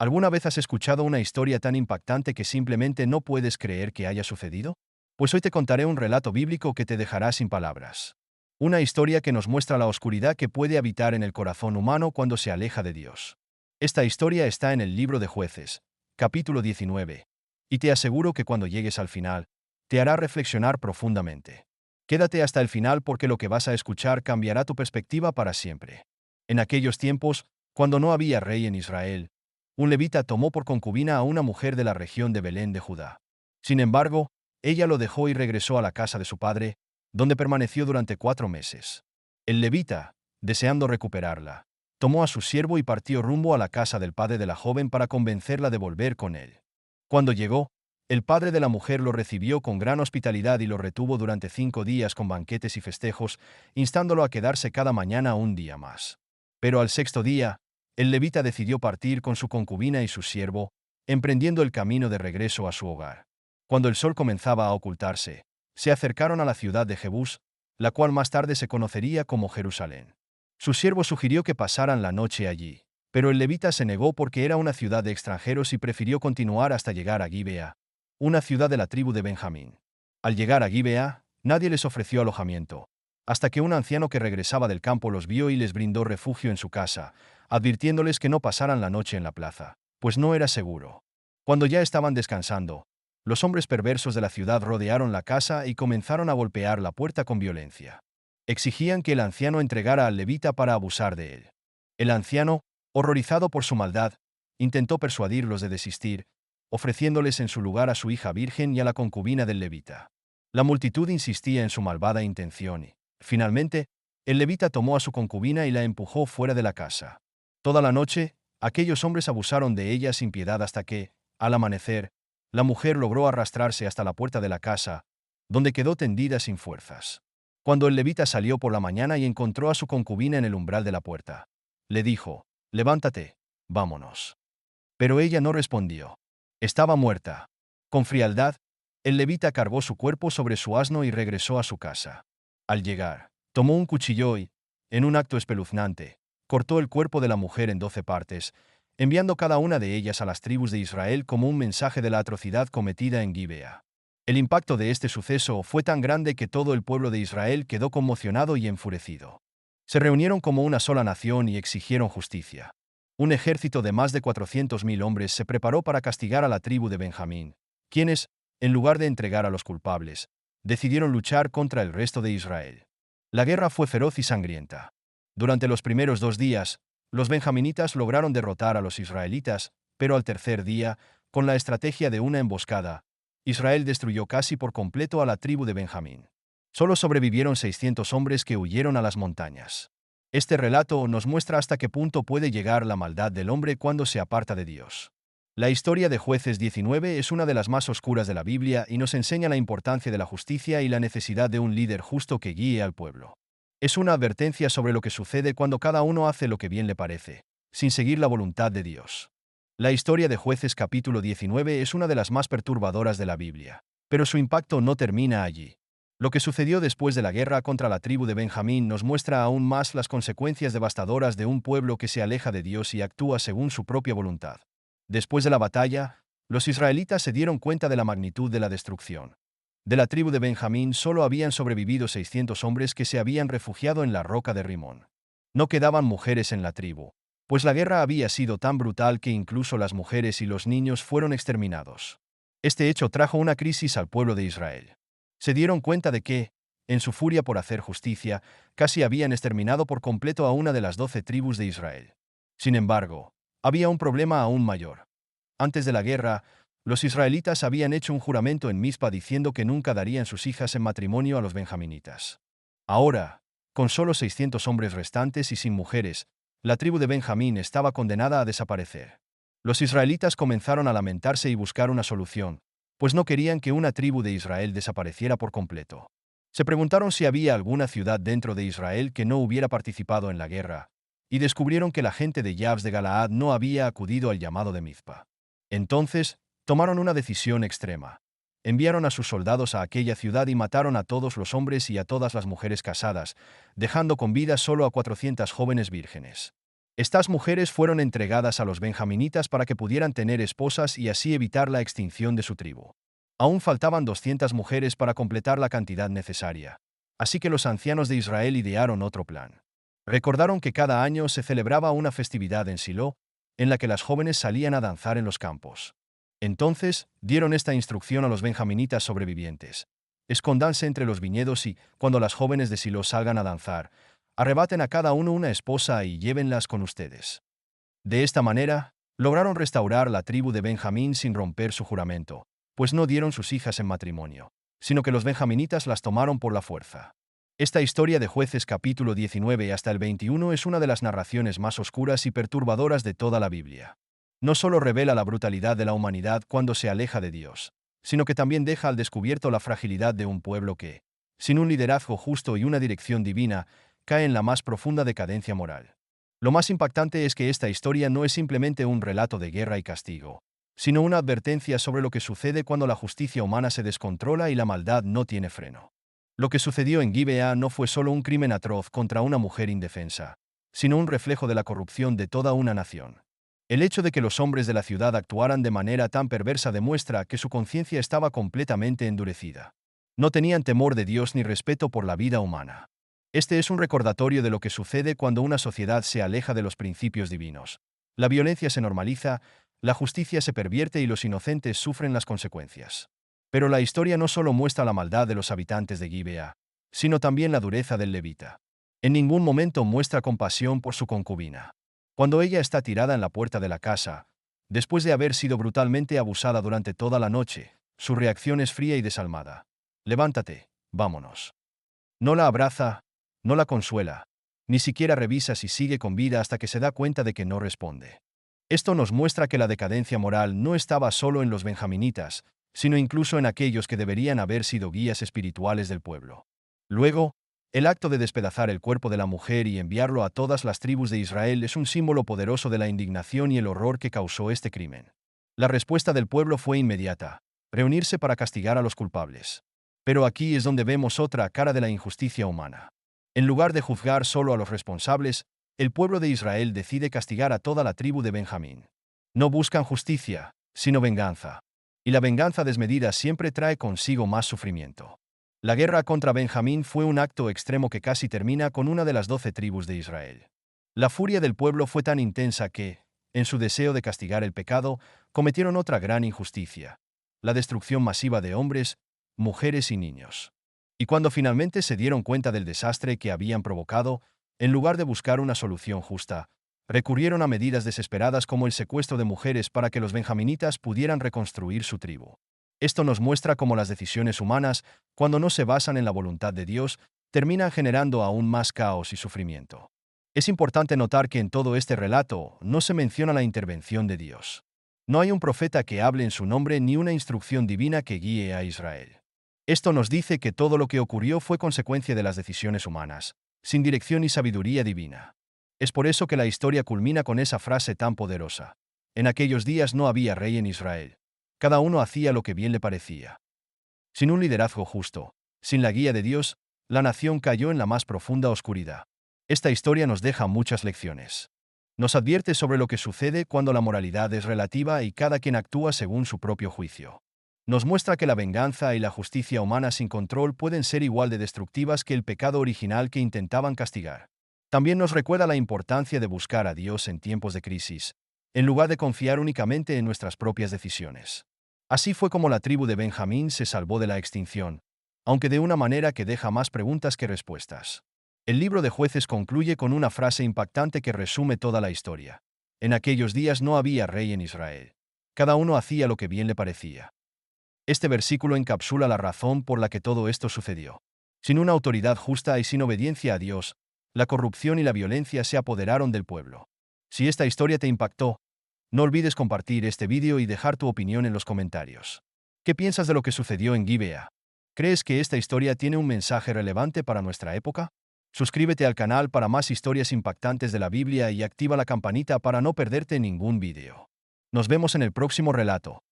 ¿Alguna vez has escuchado una historia tan impactante que simplemente no puedes creer que haya sucedido? Pues hoy te contaré un relato bíblico que te dejará sin palabras. Una historia que nos muestra la oscuridad que puede habitar en el corazón humano cuando se aleja de Dios. Esta historia está en el libro de Jueces, capítulo 19, y te aseguro que cuando llegues al final, te hará reflexionar profundamente. Quédate hasta el final porque lo que vas a escuchar cambiará tu perspectiva para siempre. En aquellos tiempos, cuando no había rey en Israel, un levita tomó por concubina a una mujer de la región de Belén de Judá. Sin embargo, ella lo dejó y regresó a la casa de su padre, donde permaneció durante 4 meses. El levita, deseando recuperarla, tomó a su siervo y partió rumbo a la casa del padre de la joven para convencerla de volver con él. Cuando llegó, el padre de la mujer lo recibió con gran hospitalidad y lo retuvo durante 5 días con banquetes y festejos, instándolo a quedarse cada mañana un día más. Pero al sexto día, el levita decidió partir con su concubina y su siervo, emprendiendo el camino de regreso a su hogar. Cuando el sol comenzaba a ocultarse, se acercaron a la ciudad de Jebús, la cual más tarde se conocería como Jerusalén. Su siervo sugirió que pasaran la noche allí, pero el levita se negó porque era una ciudad de extranjeros y prefirió continuar hasta llegar a Gibea, una ciudad de la tribu de Benjamín. Al llegar a Gibea, nadie les ofreció alojamiento, hasta que un anciano que regresaba del campo los vio y les brindó refugio en su casa, advirtiéndoles que no pasaran la noche en la plaza, pues no era seguro. Cuando ya estaban descansando, los hombres perversos de la ciudad rodearon la casa y comenzaron a golpear la puerta con violencia. Exigían que el anciano entregara al levita para abusar de él. El anciano, horrorizado por su maldad, intentó persuadirlos de desistir, ofreciéndoles en su lugar a su hija virgen y a la concubina del levita. La multitud insistía en su malvada intención y, finalmente, el levita tomó a su concubina y la empujó fuera de la casa. Toda la noche, aquellos hombres abusaron de ella sin piedad hasta que, al amanecer, la mujer logró arrastrarse hasta la puerta de la casa, donde quedó tendida sin fuerzas. Cuando el levita salió por la mañana y encontró a su concubina en el umbral de la puerta, le dijo: «Levántate, vámonos». Pero ella no respondió. Estaba muerta. Con frialdad, el levita cargó su cuerpo sobre su asno y regresó a su casa. Al llegar, tomó un cuchillo y, en un acto espeluznante, cortó el cuerpo de la mujer en 12 partes, enviando cada una de ellas a las tribus de Israel como un mensaje de la atrocidad cometida en Gibea. El impacto de este suceso fue tan grande que todo el pueblo de Israel quedó conmocionado y enfurecido. Se reunieron como una sola nación y exigieron justicia. Un ejército de más de 400.000 hombres se preparó para castigar a la tribu de Benjamín, quienes, en lugar de entregar a los culpables, decidieron luchar contra el resto de Israel. La guerra fue feroz y sangrienta. Durante los primeros 2 días, los benjaminitas lograron derrotar a los israelitas, pero al tercer día, con la estrategia de una emboscada, Israel destruyó casi por completo a la tribu de Benjamín. Solo sobrevivieron 600 hombres que huyeron a las montañas. Este relato nos muestra hasta qué punto puede llegar la maldad del hombre cuando se aparta de Dios. La historia de Jueces 19 es una de las más oscuras de la Biblia y nos enseña la importancia de la justicia y la necesidad de un líder justo que guíe al pueblo. Es una advertencia sobre lo que sucede cuando cada uno hace lo que bien le parece, sin seguir la voluntad de Dios. La historia de Jueces capítulo 19 es una de las más perturbadoras de la Biblia, pero su impacto no termina allí. Lo que sucedió después de la guerra contra la tribu de Benjamín nos muestra aún más las consecuencias devastadoras de un pueblo que se aleja de Dios y actúa según su propia voluntad. Después de la batalla, los israelitas se dieron cuenta de la magnitud de la destrucción. De la tribu de Benjamín solo habían sobrevivido 600 hombres que se habían refugiado en la roca de Rimón. No quedaban mujeres en la tribu, pues la guerra había sido tan brutal que incluso las mujeres y los niños fueron exterminados. Este hecho trajo una crisis al pueblo de Israel. Se dieron cuenta de que, en su furia por hacer justicia, casi habían exterminado por completo a una de las 12 tribus de Israel. Sin embargo, había un problema aún mayor. Antes de la guerra, los israelitas habían hecho un juramento en Mizpa diciendo que nunca darían sus hijas en matrimonio a los benjaminitas. Ahora, con solo 600 hombres restantes y sin mujeres, la tribu de Benjamín estaba condenada a desaparecer. Los israelitas comenzaron a lamentarse y buscar una solución, pues no querían que una tribu de Israel desapareciera por completo. Se preguntaron si había alguna ciudad dentro de Israel que no hubiera participado en la guerra, y descubrieron que la gente de Yabes de Galaad no había acudido al llamado de Mizpa. Entonces, tomaron una decisión extrema. Enviaron a sus soldados a aquella ciudad y mataron a todos los hombres y a todas las mujeres casadas, dejando con vida solo a 400 jóvenes vírgenes. Estas mujeres fueron entregadas a los benjaminitas para que pudieran tener esposas y así evitar la extinción de su tribu. Aún faltaban 200 mujeres para completar la cantidad necesaria. Así que los ancianos de Israel idearon otro plan. Recordaron que cada año se celebraba una festividad en Silo, en la que las jóvenes salían a danzar en los campos. Entonces, dieron esta instrucción a los benjaminitas sobrevivientes. Escóndanse entre los viñedos y, cuando las jóvenes de Silo salgan a danzar, arrebaten a cada uno una esposa y llévenlas con ustedes. De esta manera, lograron restaurar la tribu de Benjamín sin romper su juramento, pues no dieron sus hijas en matrimonio, sino que los benjaminitas las tomaron por la fuerza. Esta historia de Jueces capítulo 19 hasta el 21 es una de las narraciones más oscuras y perturbadoras de toda la Biblia. No solo revela la brutalidad de la humanidad cuando se aleja de Dios, sino que también deja al descubierto la fragilidad de un pueblo que, sin un liderazgo justo y una dirección divina, cae en la más profunda decadencia moral. Lo más impactante es que esta historia no es simplemente un relato de guerra y castigo, sino una advertencia sobre lo que sucede cuando la justicia humana se descontrola y la maldad no tiene freno. Lo que sucedió en Gibea no fue solo un crimen atroz contra una mujer indefensa, sino un reflejo de la corrupción de toda una nación. El hecho de que los hombres de la ciudad actuaran de manera tan perversa demuestra que su conciencia estaba completamente endurecida. No tenían temor de Dios ni respeto por la vida humana. Este es un recordatorio de lo que sucede cuando una sociedad se aleja de los principios divinos. La violencia se normaliza, la justicia se pervierte y los inocentes sufren las consecuencias. Pero la historia no solo muestra la maldad de los habitantes de Gibea, sino también la dureza del levita. En ningún momento muestra compasión por su concubina. Cuando ella está tirada en la puerta de la casa, después de haber sido brutalmente abusada durante toda la noche, su reacción es fría y desalmada. Levántate, vámonos. No la abraza, no la consuela, ni siquiera revisa si sigue con vida hasta que se da cuenta de que no responde. Esto nos muestra que la decadencia moral no estaba solo en los benjaminitas, sino incluso en aquellos que deberían haber sido guías espirituales del pueblo. Luego, el acto de despedazar el cuerpo de la mujer y enviarlo a todas las tribus de Israel es un símbolo poderoso de la indignación y el horror que causó este crimen. La respuesta del pueblo fue inmediata: reunirse para castigar a los culpables. Pero aquí es donde vemos otra cara de la injusticia humana. En lugar de juzgar solo a los responsables, el pueblo de Israel decide castigar a toda la tribu de Benjamín. No buscan justicia, sino venganza. Y la venganza desmedida siempre trae consigo más sufrimiento. La guerra contra Benjamín fue un acto extremo que casi termina con una de las 12 tribus de Israel. La furia del pueblo fue tan intensa que, en su deseo de castigar el pecado, cometieron otra gran injusticia: la destrucción masiva de hombres, mujeres y niños. Y cuando finalmente se dieron cuenta del desastre que habían provocado, en lugar de buscar una solución justa, recurrieron a medidas desesperadas como el secuestro de mujeres para que los benjaminitas pudieran reconstruir su tribu. Esto nos muestra cómo las decisiones humanas, cuando no se basan en la voluntad de Dios, terminan generando aún más caos y sufrimiento. Es importante notar que en todo este relato no se menciona la intervención de Dios. No hay un profeta que hable en su nombre ni una instrucción divina que guíe a Israel. Esto nos dice que todo lo que ocurrió fue consecuencia de las decisiones humanas, sin dirección y sabiduría divina. Es por eso que la historia culmina con esa frase tan poderosa: en aquellos días no había rey en Israel. Cada uno hacía lo que bien le parecía. Sin un liderazgo justo, sin la guía de Dios, la nación cayó en la más profunda oscuridad. Esta historia nos deja muchas lecciones. Nos advierte sobre lo que sucede cuando la moralidad es relativa y cada quien actúa según su propio juicio. Nos muestra que la venganza y la justicia humana sin control pueden ser igual de destructivas que el pecado original que intentaban castigar. También nos recuerda la importancia de buscar a Dios en tiempos de crisis, en lugar de confiar únicamente en nuestras propias decisiones. Así fue como la tribu de Benjamín se salvó de la extinción, aunque de una manera que deja más preguntas que respuestas. El libro de Jueces concluye con una frase impactante que resume toda la historia. En aquellos días no había rey en Israel. Cada uno hacía lo que bien le parecía. Este versículo encapsula la razón por la que todo esto sucedió. Sin una autoridad justa y sin obediencia a Dios, la corrupción y la violencia se apoderaron del pueblo. Si esta historia te impactó, no olvides compartir este vídeo y dejar tu opinión en los comentarios. ¿Qué piensas de lo que sucedió en Gibea? ¿Crees que esta historia tiene un mensaje relevante para nuestra época? Suscríbete al canal para más historias impactantes de la Biblia y activa la campanita para no perderte ningún vídeo. Nos vemos en el próximo relato.